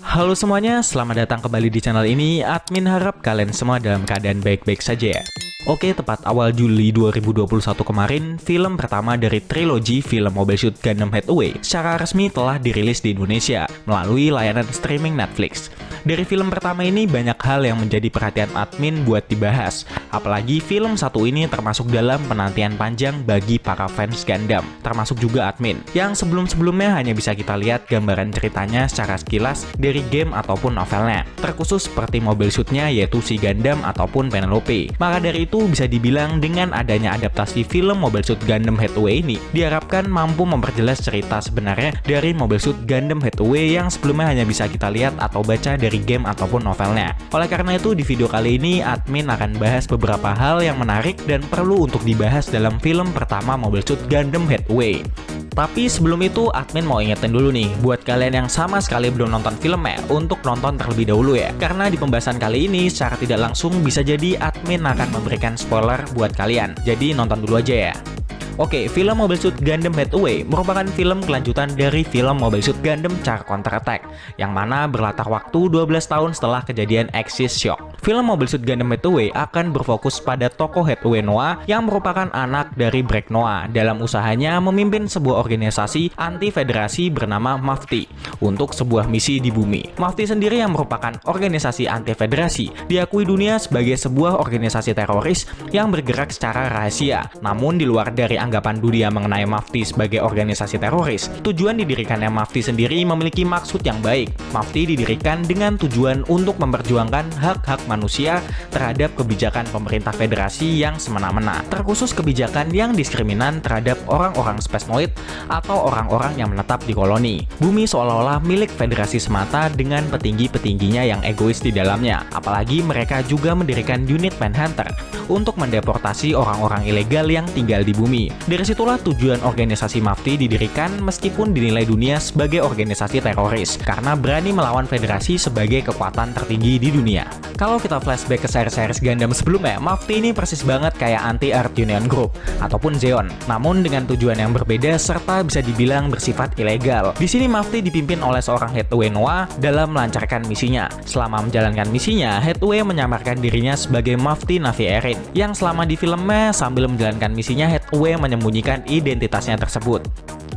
Halo semuanya, selamat datang kembali di channel ini. Admin harap kalian semua dalam keadaan baik-baik saja ya. Oke, tepat awal Juli 2021 kemarin, film pertama dari trilogi film Mobile Suit Gundam Headway secara resmi telah dirilis di Indonesia melalui layanan streaming Netflix. Dari film pertama ini banyak hal yang menjadi perhatian admin buat dibahas. Apalagi film satu ini termasuk dalam penantian panjang bagi para fans Gundam, termasuk juga admin, yang sebelum-sebelumnya hanya bisa kita lihat gambaran ceritanya secara sekilas dari game ataupun novelnya, terkhusus seperti Mobile Suit-nya yaitu si Gundam ataupun Penelope. Maka dari itu bisa dibilang dengan adanya adaptasi film Mobile Suit Gundam Headway ini diharapkan mampu memperjelas cerita sebenarnya dari Mobile Suit Gundam Headway yang sebelumnya hanya bisa kita lihat atau baca dari game ataupun novelnya. Oleh karena itu di video kali ini admin akan bahas beberapa hal yang menarik dan perlu untuk dibahas dalam film pertama Mobile Suit Gundam Headway. Tapi sebelum itu admin mau ingetin dulu nih buat kalian yang sama sekali belum nonton filmnya untuk nonton terlebih dahulu ya. Karena di pembahasan kali ini secara tidak langsung bisa jadi admin akan memberikan spoiler buat kalian. Jadi nonton dulu aja ya. Oke, film Mobile Suit Gundam Headway merupakan film kelanjutan dari film Mobile Suit Gundam Charge Counter Attack yang mana berlatar waktu 12 tahun setelah kejadian Axis Shock. Film Mobile Suit Gundam Headway akan berfokus pada tokoh Headway Noah yang merupakan anak dari Break Noah dalam usahanya memimpin sebuah organisasi anti-federasi bernama MAFTI untuk sebuah misi di bumi. MAFTI sendiri yang merupakan organisasi anti-federasi diakui dunia sebagai sebuah organisasi teroris yang bergerak secara rahasia. Namun di luar dari anggapan dunia mengenai MAFTI sebagai organisasi teroris, tujuan didirikannya MAFTI sendiri memiliki maksud yang baik. MAFTI didirikan dengan tujuan untuk memperjuangkan hak-hak manusia terhadap kebijakan pemerintah federasi yang semena-mena, terkhusus kebijakan yang diskriminan terhadap orang-orang spasmoid atau orang-orang yang menetap di koloni. Bumi seolah-olah milik federasi semata dengan petinggi-petingginya yang egois di dalamnya, apalagi mereka juga mendirikan unit Manhunter untuk mendeportasi orang-orang ilegal yang tinggal di bumi. Dari situlah tujuan organisasi MAFTI didirikan meskipun dinilai dunia sebagai organisasi teroris karena berani melawan federasi sebagai kekuatan tertinggi di dunia. Kalau kita flashback ke series Gundam sebelumnya, MAFTI ini persis banget kayak Anti-Earth Union Group ataupun Zeon, namun dengan tujuan yang berbeda serta bisa dibilang bersifat ilegal. Di sini MAFTI dipimpin oleh seorang Headway Noah dalam melancarkan misinya. Selama menjalankan misinya, Headway menyamarkan dirinya sebagai MAFTI Navy Erin, yang selama di filmnya sambil menjalankan misinya Headway menyembunyikan identitasnya tersebut.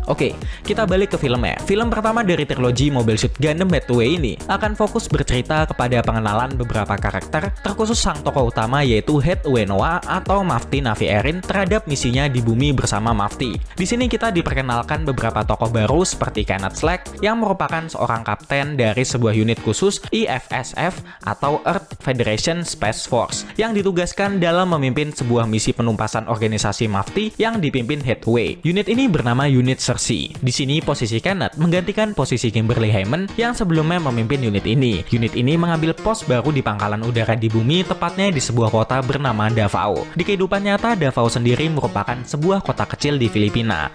Oke, kita balik ke filmnya. Film pertama dari trilogi Mobile Suit Gundam Headway ini akan fokus bercerita kepada pengenalan beberapa karakter, terkhusus sang tokoh utama yaitu Headway Noah atau MAFTI Navy Erin terhadap misinya di bumi bersama MAFTI. Di sini kita diperkenalkan beberapa tokoh baru seperti Kenneth Slack yang merupakan seorang kapten dari sebuah unit khusus EFSF atau Earth Federation Space Force yang ditugaskan dalam memimpin sebuah misi penumpasan organisasi MAFTI yang dipimpin Headway. Unit ini bernama Unit Di sini posisi Kenneth menggantikan posisi Kimberly Hyman yang sebelumnya memimpin unit ini. Unit ini mengambil pos baru di pangkalan udara di bumi, tepatnya di sebuah kota bernama Davao. Di kehidupan nyata, Davao sendiri merupakan sebuah kota kecil di Filipina.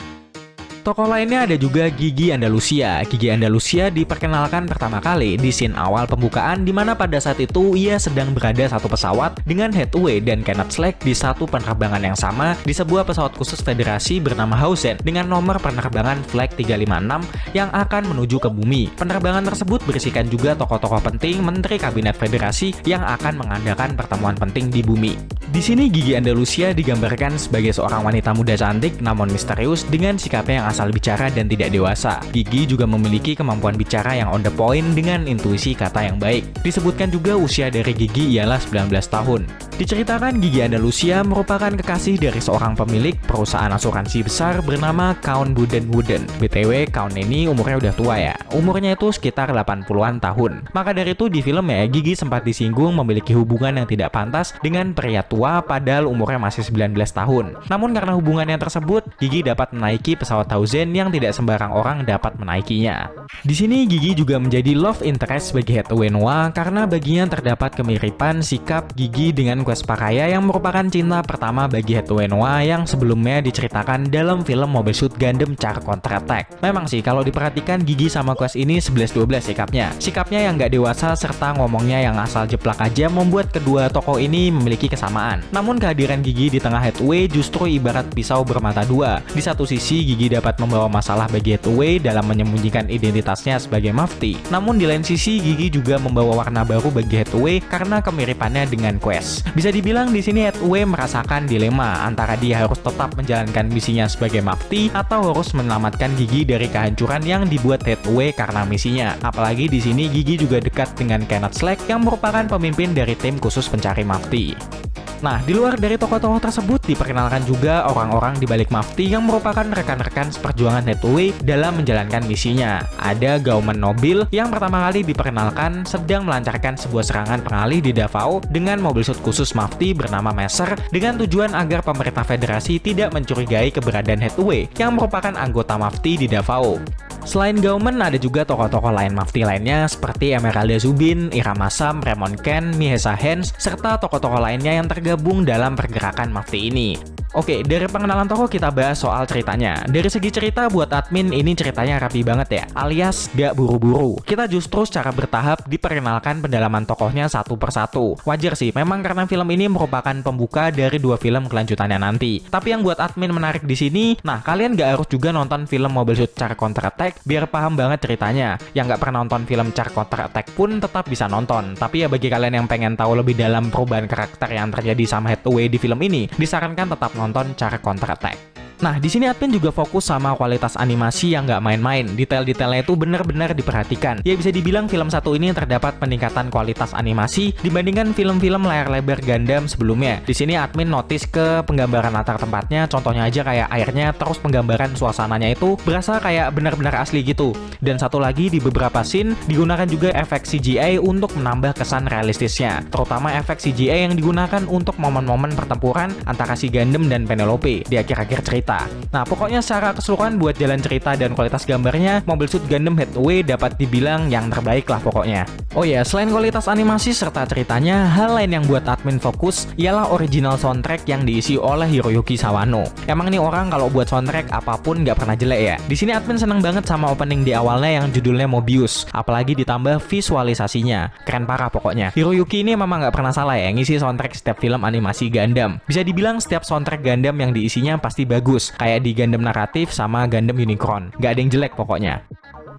Tokoh lainnya ada juga Gigi Andalusia. Gigi Andalusia diperkenalkan pertama kali di scene awal pembukaan di mana pada saat itu ia sedang berada satu pesawat dengan Headway dan Kenneth Slack di satu penerbangan yang sama di sebuah pesawat khusus federasi bernama Hausen dengan nomor penerbangan Flight 356 yang akan menuju ke bumi. Penerbangan tersebut berisikan juga tokoh-tokoh penting Menteri Kabinet Federasi yang akan mengadakan pertemuan penting di bumi. Di sini Gigi Andalusia digambarkan sebagai seorang wanita muda cantik namun misterius dengan sikapnya yang asal bicara dan tidak dewasa. Gigi juga memiliki kemampuan bicara yang on the point dengan intuisi kata yang baik. Disebutkan juga usia dari Gigi ialah 19 tahun. Diceritakan Gigi Andalusia merupakan kekasih dari seorang pemilik perusahaan asuransi besar bernama Count Wooden. BTW, Count ini umurnya udah tua ya. Umurnya itu sekitar 80-an tahun. Maka dari itu di filmnya, Gigi sempat disinggung memiliki hubungan yang tidak pantas dengan pria tua padahal umurnya masih 19 tahun. Namun karena hubungannya tersebut, Gigi dapat menaiki pesawat Hausen yang tidak sembarang orang dapat menaikinya. Di sini Gigi juga menjadi love interest bagi Headway Noah karena baginya terdapat kemiripan sikap Gigi dengan Quest Paraya yang merupakan cinta pertama bagi Headway Noah yang sebelumnya diceritakan dalam film Mobile Suit Gundam Charge Counter Attack. Memang sih kalau diperhatikan Gigi sama Quest ini 11-12 sikapnya. Sikapnya yang nggak dewasa serta ngomongnya yang asal jeplak aja membuat kedua tokoh ini memiliki kesamaan. Namun kehadiran Gigi di tengah Headway justru ibarat pisau bermata dua. Di satu sisi Gigi dapat dapat membawa masalah bagi Hathaway dalam menyembunyikan identitasnya sebagai Mufti. Namun di lain sisi, Gigi juga membawa warna baru bagi Hathaway karena kemiripannya dengan Quest. Bisa dibilang di sini Hathaway merasakan dilema antara dia harus tetap menjalankan misinya sebagai Mufti atau harus menyelamatkan Gigi dari kehancuran yang dibuat Hathaway karena misinya. Apalagi di sini Gigi juga dekat dengan Kenneth Slack yang merupakan pemimpin dari tim khusus pencari Mufti. Nah, di luar dari tokoh-tokoh tersebut diperkenalkan juga orang-orang di balik Mufti yang merupakan rekan-rekan seperjuangan Hathaway dalam menjalankan misinya. Ada Gauman Nobil yang pertama kali diperkenalkan sedang melancarkan sebuah serangan pengalih di Davao dengan mobil suit khusus Mufti bernama Messer dengan tujuan agar pemerintah federasi tidak mencurigai keberadaan Hathaway yang merupakan anggota Mufti di Davao. Selain Gauman, ada juga tokoh-tokoh lain Mufti lainnya seperti Emeralda Zubin, Irama Sam, Raymond Ken, Mihesa Hens, serta tokoh-tokoh lainnya yang tergabung dalam pergerakan Mufti ini. Oke, dari pengenalan tokoh kita bahas soal ceritanya. Dari segi cerita, buat admin ini ceritanya rapi banget ya, alias gak buru-buru. Kita justru secara bertahap diperkenalkan pendalaman tokohnya satu persatu. Wajar sih, memang karena film ini merupakan pembuka dari 2 film kelanjutannya nanti. Tapi yang buat admin menarik di sini, nah kalian gak harus juga nonton film Mobile Suit Char Counter Attack biar paham banget ceritanya. Yang gak pernah nonton film Char Counter Attack pun tetap bisa nonton. Tapi ya bagi kalian yang pengen tahu lebih dalam perubahan karakter yang terjadi sama Hathaway di film ini, disarankan tetap nonton Char Counter Attack. Nah, di sini admin juga fokus sama kualitas animasi yang nggak main-main. Detail-detailnya itu benar-benar diperhatikan. Ya bisa dibilang film satu ini terdapat peningkatan kualitas animasi dibandingkan film-film layar lebar Gundam sebelumnya. Di sini admin notice ke penggambaran latar tempatnya, contohnya aja kayak airnya, terus penggambaran suasananya itu berasa kayak benar-benar asli gitu. Dan satu lagi, di beberapa scene digunakan juga efek CGI untuk menambah kesan realistisnya. Terutama efek CGI yang digunakan untuk momen-momen pertempuran antara si Gundam dan Penelope di akhir-akhir cerita. Nah, pokoknya secara keseluruhan buat jalan cerita dan kualitas gambarnya, Mobile Suit Gundam Hathaway dapat dibilang yang terbaik lah pokoknya. Oh ya, selain kualitas animasi serta ceritanya, hal lain yang buat admin fokus ialah original soundtrack yang diisi oleh Hiroyuki Sawano. Emang nih orang kalau buat soundtrack apapun nggak pernah jelek ya. Di sini admin seneng banget sama opening di awalnya yang judulnya Mobius, apalagi ditambah visualisasinya. Keren parah pokoknya. Hiroyuki ini memang nggak pernah salah ya ngisi soundtrack setiap film animasi Gundam. Bisa dibilang setiap soundtrack Gundam yang diisinya pasti bagus. Kayak di Gundam Naratif sama Gundam Unicron. Gak ada yang jelek pokoknya.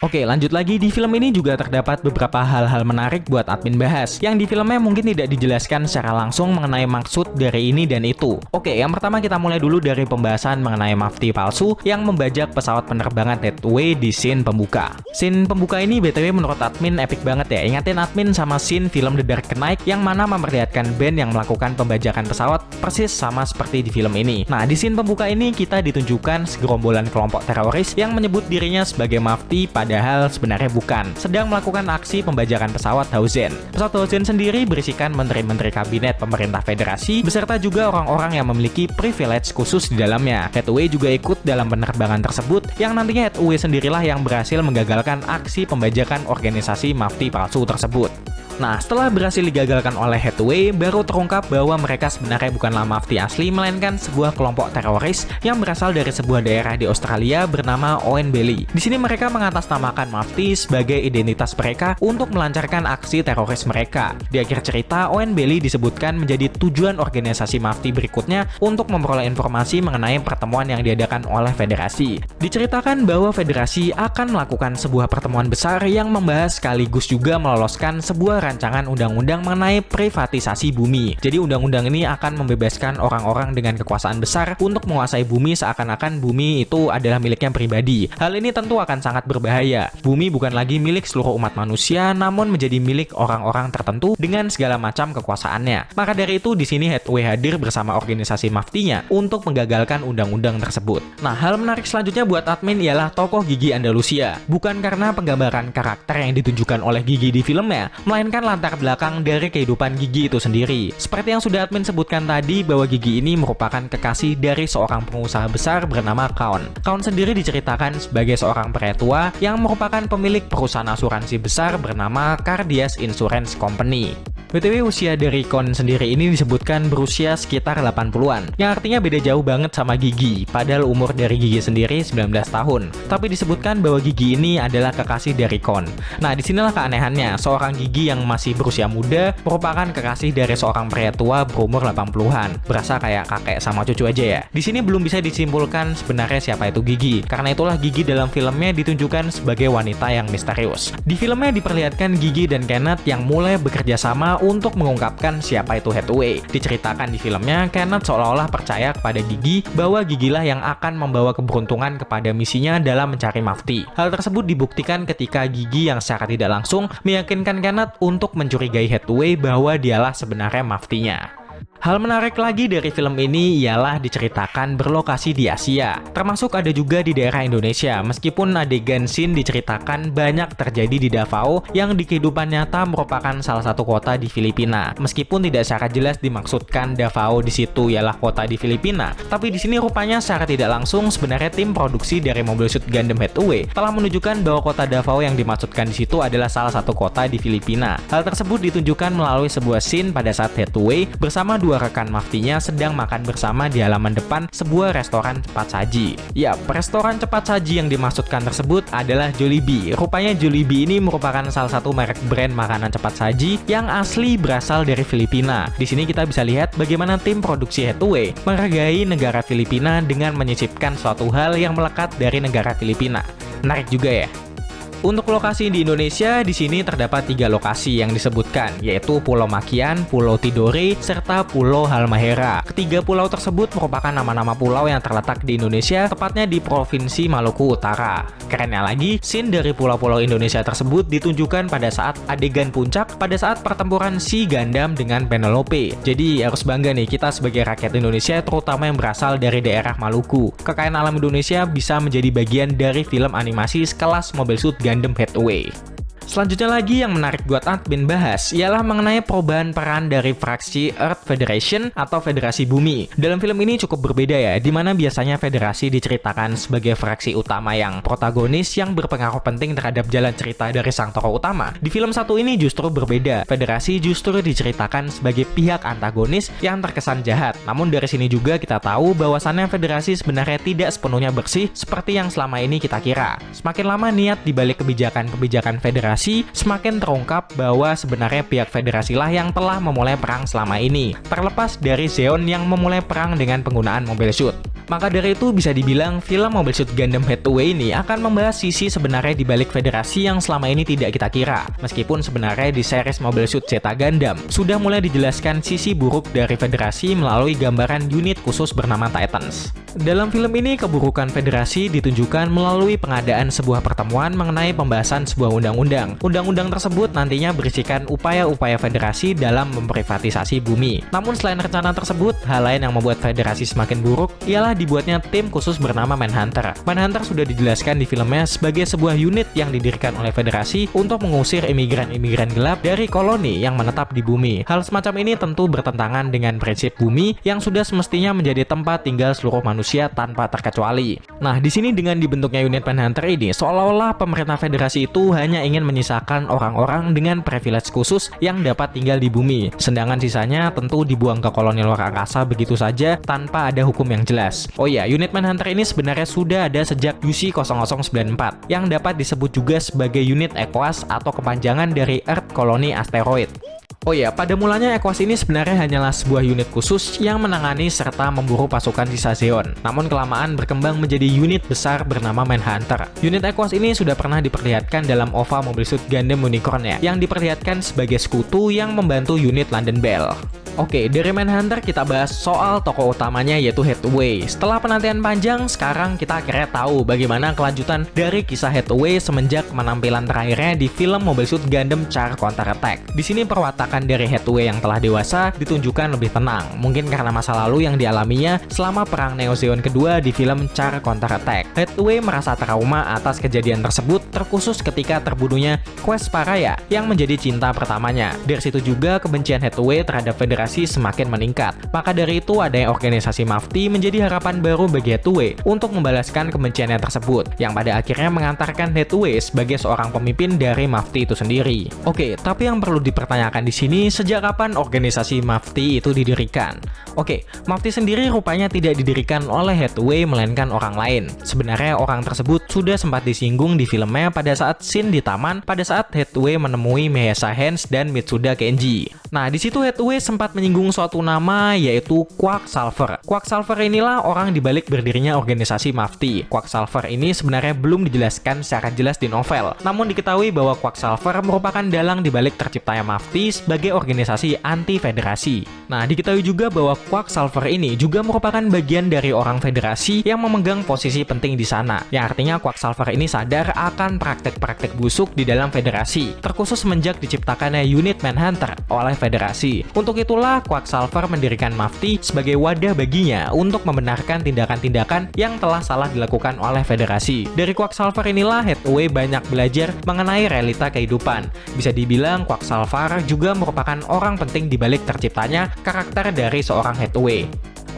Oke, lanjut lagi. Di film ini juga terdapat beberapa hal-hal menarik buat admin bahas, yang di filmnya mungkin tidak dijelaskan secara langsung mengenai maksud dari ini dan itu. Oke, yang pertama kita mulai dulu dari pembahasan mengenai Mufti palsu yang membajak pesawat penerbangan Hathaway di scene pembuka. Scene pembuka ini BTW menurut admin epic banget ya. Ingatin admin sama scene film The Dark Knight yang mana memperlihatkan band yang melakukan pembajakan pesawat persis sama seperti di film ini. Nah, di scene pembuka ini kita ditunjukkan segerombolan kelompok teroris yang menyebut dirinya sebagai Mufti padahal sebenarnya bukan, sedang melakukan aksi pembajakan pesawat Hauzen. Pesawat Hauzen sendiri berisikan menteri-menteri kabinet pemerintah federasi, beserta juga orang-orang yang memiliki privilege khusus di dalamnya. Hathaway juga ikut dalam penerbangan tersebut, yang nantinya Hathaway sendirilah yang berhasil menggagalkan aksi pembajakan organisasi Mufti palsu tersebut. Nah, setelah berhasil digagalkan oleh Hathaway, baru terungkap bahwa mereka sebenarnya bukanlah Mufti asli, melainkan sebuah kelompok teroris yang berasal dari sebuah daerah di Australia bernama Owen Bailey. Di sini mereka mengatasnamakan Mufti sebagai identitas mereka untuk melancarkan aksi teroris mereka. Di akhir cerita, Owen Bailey disebutkan menjadi tujuan organisasi Mufti berikutnya untuk memperoleh informasi mengenai pertemuan yang diadakan oleh federasi. Diceritakan bahwa federasi akan melakukan sebuah pertemuan besar yang membahas sekaligus juga meloloskan sebuah rancangan undang-undang mengenai privatisasi bumi. Jadi undang-undang ini akan membebaskan orang-orang dengan kekuasaan besar untuk menguasai bumi seakan-akan bumi itu adalah miliknya pribadi. Hal ini tentu akan sangat berbahaya. Bumi bukan lagi milik seluruh umat manusia, namun menjadi milik orang-orang tertentu dengan segala macam kekuasaannya. Maka dari itu di sini Hathaway hadir bersama organisasi Mufti-nya untuk menggagalkan undang-undang tersebut. Nah, hal menarik selanjutnya buat admin ialah tokoh Gigi Andalusia. Bukan karena penggambaran karakter yang ditunjukkan oleh Gigi di filmnya, melainkan latar belakang dari kehidupan Gigi itu sendiri. Seperti yang sudah admin sebutkan tadi bahwa Gigi ini merupakan kekasih dari seorang pengusaha besar bernama Kaun. Kaun sendiri diceritakan sebagai seorang pria tua yang merupakan pemilik perusahaan asuransi besar bernama Cardias Insurance Company. BTW usia dari Kon sendiri ini disebutkan berusia sekitar 80-an, yang artinya beda jauh banget sama Gigi, padahal umur dari Gigi sendiri 19 tahun. Tapi disebutkan bahwa Gigi ini adalah kekasih dari Kon. Nah, disinilah keanehannya, seorang Gigi yang masih berusia muda merupakan kekasih dari seorang pria tua berumur 80-an. Berasa kayak kakek sama cucu aja ya. Di sini belum bisa disimpulkan sebenarnya siapa itu Gigi. Karena itulah Gigi dalam filmnya ditunjukkan sebagai wanita yang misterius. Di filmnya diperlihatkan Gigi dan Kenneth yang mulai bekerja sama untuk mengungkapkan siapa itu Hathaway. Diceritakan di filmnya, Kenneth seolah-olah percaya kepada Gigi bahwa Gigilah yang akan membawa keberuntungan kepada misinya dalam mencari Mafti. Hal tersebut dibuktikan ketika Gigi yang secara tidak langsung meyakinkan Kenneth untuk mencurigai Hathaway bahwa dialah sebenarnya Maftinya. Hal menarik lagi dari film ini ialah diceritakan berlokasi di Asia, termasuk ada juga di daerah Indonesia, meskipun adegan scene diceritakan banyak terjadi di Davao yang di kehidupan nyata merupakan salah satu kota di Filipina. Meskipun tidak secara jelas dimaksudkan Davao di situ ialah kota di Filipina, tapi di sini rupanya secara tidak langsung sebenarnya tim produksi dari Mobile Suit Gundam Hathaway telah menunjukkan bahwa kota Davao yang dimaksudkan di situ adalah salah satu kota di Filipina. Hal tersebut ditunjukkan melalui sebuah scene pada saat Hathaway bersama dua rekan Maftinya sedang makan bersama di halaman depan sebuah restoran cepat saji. Yap, restoran cepat saji yang dimaksudkan tersebut adalah Jollibee. Rupanya Jollibee ini merupakan salah satu merek brand makanan cepat saji yang asli berasal dari Filipina. Di sini kita bisa lihat bagaimana tim produksi Hathaway menghargai negara Filipina dengan menyisipkan suatu hal yang melekat dari negara Filipina. Menarik juga ya. Untuk lokasi di Indonesia, di sini terdapat 3 lokasi yang disebutkan, yaitu Pulau Makian, Pulau Tidore, serta Pulau Halmahera. Ketiga pulau tersebut merupakan nama-nama pulau yang terletak di Indonesia, tepatnya di Provinsi Maluku Utara. Kerennya lagi, scene dari pulau-pulau Indonesia tersebut ditunjukkan pada saat adegan puncak pada saat pertempuran si Gundam dengan Penelope. Jadi harus bangga nih kita sebagai rakyat Indonesia, terutama yang berasal dari daerah Maluku. Kekayaan alam Indonesia bisa menjadi bagian dari film animasi sekelas Mobile Suit Gundam Hathaway. Selanjutnya lagi yang menarik buat admin bahas ialah mengenai perubahan peran dari fraksi Earth Federation atau Federasi Bumi. Dalam film ini cukup berbeda ya, dimana biasanya Federasi diceritakan sebagai fraksi utama yang protagonis yang berpengaruh penting terhadap jalan cerita dari sang tokoh utama. Di film satu ini justru berbeda, Federasi justru diceritakan sebagai pihak antagonis yang terkesan jahat. Namun dari sini juga kita tahu bahwasannya Federasi sebenarnya tidak sepenuhnya bersih seperti yang selama ini kita kira. Semakin lama niat dibalik kebijakan-kebijakan Federasi, semakin terungkap bahwa sebenarnya pihak Federasi lah yang telah memulai perang selama ini, terlepas dari Zeon yang memulai perang dengan penggunaan Mobile Suit. Maka dari itu bisa dibilang film Mobile Suit Gundam Hathaway ini akan membahas sisi sebenarnya di balik Federasi yang selama ini tidak kita kira. Meskipun sebenarnya di series Mobile Suit Zeta Gundam sudah mulai dijelaskan sisi buruk dari Federasi melalui gambaran unit khusus bernama Titans. Dalam film ini keburukan Federasi ditunjukkan melalui pengadaan sebuah pertemuan mengenai pembahasan sebuah undang-undang. Undang-undang tersebut nantinya berisikan upaya-upaya Federasi dalam memprivatisasi bumi. Namun selain rencana tersebut, hal lain yang membuat Federasi semakin buruk ialah dibuatnya tim khusus bernama Manhunter. Manhunter sudah dijelaskan di filmnya sebagai sebuah unit yang didirikan oleh Federasi untuk mengusir imigran-imigran gelap dari koloni yang menetap di bumi. Hal semacam ini tentu bertentangan dengan prinsip bumi yang sudah semestinya menjadi tempat tinggal seluruh manusia tanpa terkecuali. Nah, di sini dengan dibentuknya unit Manhunter ini, seolah-olah pemerintah Federasi itu hanya ingin menyisakan orang-orang dengan privilege khusus yang dapat tinggal di bumi. Sedangkan sisanya tentu dibuang ke koloni luar angkasa begitu saja tanpa ada hukum yang jelas. Oh iya, unit Manhunter ini sebenarnya sudah ada sejak UC-0094 yang dapat disebut juga sebagai unit ECOAS atau kepanjangan dari Earth Colony Asteroid. Oh ya, pada mulanya ECOAS ini sebenarnya hanyalah sebuah unit khusus yang menangani serta memburu pasukan sisa Zeon. Namun kelamaan berkembang menjadi unit besar bernama Manhunter. Unit ECOAS ini sudah pernah diperlihatkan dalam OVA Mobile Suit Gundam Unicorn ya, yang diperlihatkan sebagai sekutu yang membantu unit London Bell. Oke, dari Manhunter kita bahas soal tokoh utamanya yaitu Hathaway. Setelah penantian panjang, sekarang kita akhirnya tahu bagaimana kelanjutan dari kisah Hathaway semenjak penampilan terakhirnya di film Mobile Suit Gundam Char Counter Attack. Di sini perwatakan dari Hathaway yang telah dewasa ditunjukkan lebih tenang, mungkin karena masa lalu yang dialaminya selama perang Neo Zeon kedua di film Char Counter Attack. Hathaway merasa trauma atas kejadian tersebut, terkhusus ketika terbunuhnya Quest Paraya yang menjadi cinta pertamanya. Dari situ juga kebencian Hathaway terhadap Federasi federasi semakin meningkat. Maka dari itu, adanya organisasi Mafti menjadi harapan baru bagi Hathaway untuk membalaskan kebenciannya tersebut, yang pada akhirnya mengantarkan Hathaway sebagai seorang pemimpin dari Mafti itu sendiri. Oke, tapi yang perlu dipertanyakan di sini, sejak kapan organisasi Mafti itu didirikan? Oke, Mafti sendiri rupanya tidak didirikan oleh Hathaway melainkan orang lain. Sebenarnya orang tersebut sudah sempat disinggung di filmnya pada saat scene di taman pada saat Hathaway menemui Miyasa Hans dan Mitsuda Kenji. Nah, di situ Hathaway sempat menyinggung suatu nama yaitu Quacksalver. Quacksalver inilah orang dibalik berdirinya organisasi Mafti. Quacksalver ini sebenarnya belum dijelaskan secara jelas di novel. Namun diketahui bahwa Quacksalver merupakan dalang dibalik terciptanya Mafti sebagai organisasi anti-federasi. Nah, diketahui juga bahwa Quacksalver ini juga merupakan bagian dari orang federasi yang memegang posisi penting di sana. Yang artinya Quacksalver ini sadar akan praktek-praktek busuk di dalam federasi, terkhusus semenjak diciptakannya unit Manhunter oleh federasi. Untuk itulah Quacksalver mendirikan Mafti sebagai wadah baginya untuk membenarkan tindakan-tindakan yang telah salah dilakukan oleh federasi. Dari Quacksalver inilah Hathaway banyak belajar mengenai realita kehidupan. Bisa dibilang Quacksalver juga merupakan orang penting di balik terciptanya karakter dari seorang Hathaway.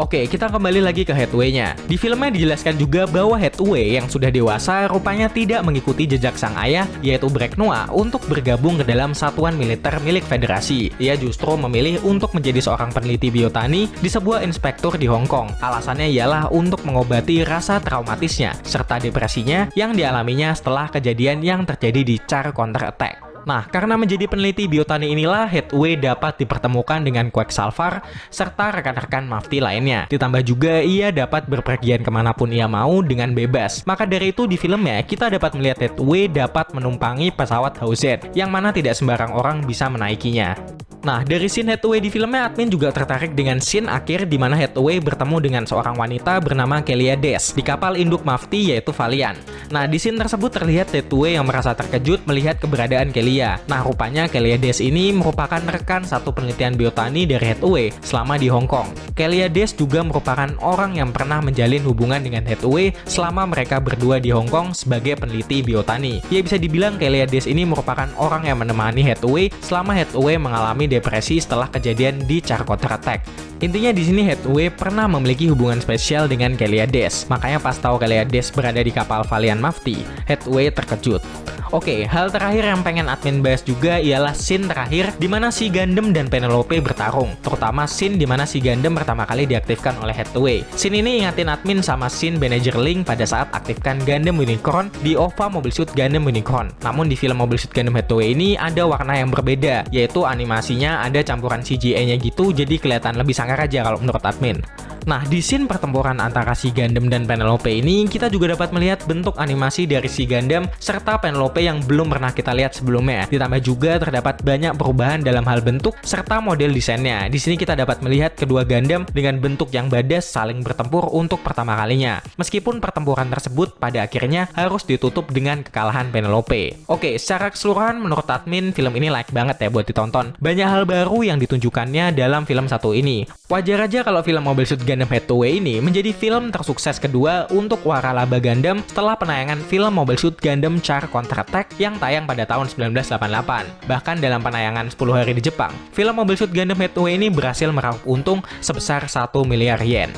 Oke, kita kembali lagi ke Hathaway-nya. Di filmnya dijelaskan juga bahwa Hathaway yang sudah dewasa rupanya tidak mengikuti jejak sang ayah, yaitu Breknoa, untuk bergabung ke dalam satuan militer milik federasi. Ia justru memilih untuk menjadi seorang peneliti biotani di sebuah inspektur di Hong Kong. Alasannya ialah untuk mengobati rasa traumatisnya, serta depresinya yang dialaminya setelah kejadian yang terjadi di Char Counter Attack. Nah, karena menjadi peneliti biotani inilah Hathaway dapat dipertemukan dengan Quacksalver serta rekan-rekan Mafti lainnya. Ditambah juga ia dapat berpergian kemanapun ia mau dengan bebas. Maka dari itu di filmnya kita dapat melihat Hathaway dapat menumpangi pesawat HZ yang mana tidak sembarang orang bisa menaikinya. Nah, dari scene Hathaway di filmnya, admin juga tertarik dengan scene akhir di mana Hathaway bertemu dengan seorang wanita bernama Kelia Des di kapal induk Mafti yaitu Valiant. Nah, di scene tersebut terlihat Hathaway yang merasa terkejut melihat keberadaan Kelia. Nah, rupanya Kelia Des ini merupakan rekan satu penelitian biotani dari Hathaway selama di Hong Kong. Kelia Des juga merupakan orang yang pernah menjalin hubungan dengan Hathaway selama mereka berdua di Hong Kong sebagai peneliti biotani. Ya, bisa dibilang Kelia Des ini merupakan orang yang menemani Hathaway selama Hathaway mengalami depresi setelah kejadian di Char Counter Attack. Intinya di sini Hathaway pernah memiliki hubungan spesial dengan Kelia Des. Makanya pas tahu Kelia Des berada di kapal Valiant Mafti, Hathaway terkejut. Oke, hal terakhir yang pengen admin bahas juga ialah scene terakhir di mana si Gundam dan Penelope bertarung, terutama scene di mana si Gundam pertama kali diaktifkan oleh Hathaway. Scene ini ingatin admin sama scene Banagher Link pada saat aktifkan Gundam Unicorn di OVA Mobile Suit Gundam Unicorn. Namun di film Mobile Suit Gundam Hathaway ini ada warna yang berbeda, yaitu animasinya ada campuran CGI-nya gitu, jadi kelihatan lebih sangar aja kalau menurut admin. Nah, di scene pertempuran antara si Gundam dan Penelope ini, kita juga dapat melihat bentuk animasi dari si Gundam serta Penelope yang belum pernah kita lihat sebelumnya. Ditambah juga terdapat banyak perubahan dalam hal bentuk serta model desainnya. Di sini kita dapat melihat kedua Gundam dengan bentuk yang badas saling bertempur untuk pertama kalinya. Meskipun pertempuran tersebut pada akhirnya harus ditutup dengan kekalahan Penelope. Oke, secara keseluruhan menurut admin film ini like banget ya buat ditonton. Banyak hal baru yang ditunjukkannya dalam film satu ini. Wajar aja kalau film Mobile Suit Gundam Hathaway ini menjadi film tersukses kedua untuk waralaba Gundam setelah penayangan film Mobile Suit Gundam Char Counter Attack yang tayang pada tahun 1988. Bahkan dalam penayangan 10 hari di Jepang, film Mobile Suit Gundam Hathaway ini berhasil meraup untung sebesar 1 miliar yen.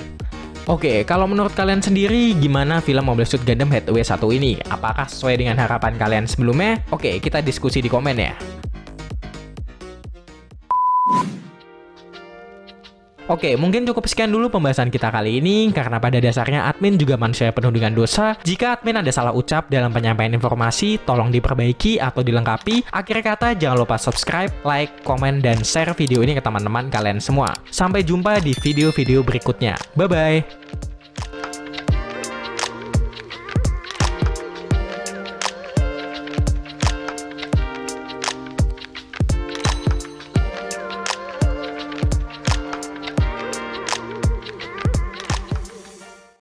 Oke, kalau menurut kalian sendiri gimana film Mobile Suit Gundam Hathaway 1 ini? Apakah sesuai dengan harapan kalian sebelumnya? Oke, kita diskusi di komen ya. Oke, mungkin cukup sekian dulu pembahasan kita kali ini, karena pada dasarnya admin juga manusia penuh dengan dosa. Jika admin ada salah ucap dalam penyampaian informasi, tolong diperbaiki atau dilengkapi. Akhir kata, jangan lupa subscribe, like, komen, dan share video ini ke teman-teman kalian semua. Sampai jumpa di video-video berikutnya. Bye-bye!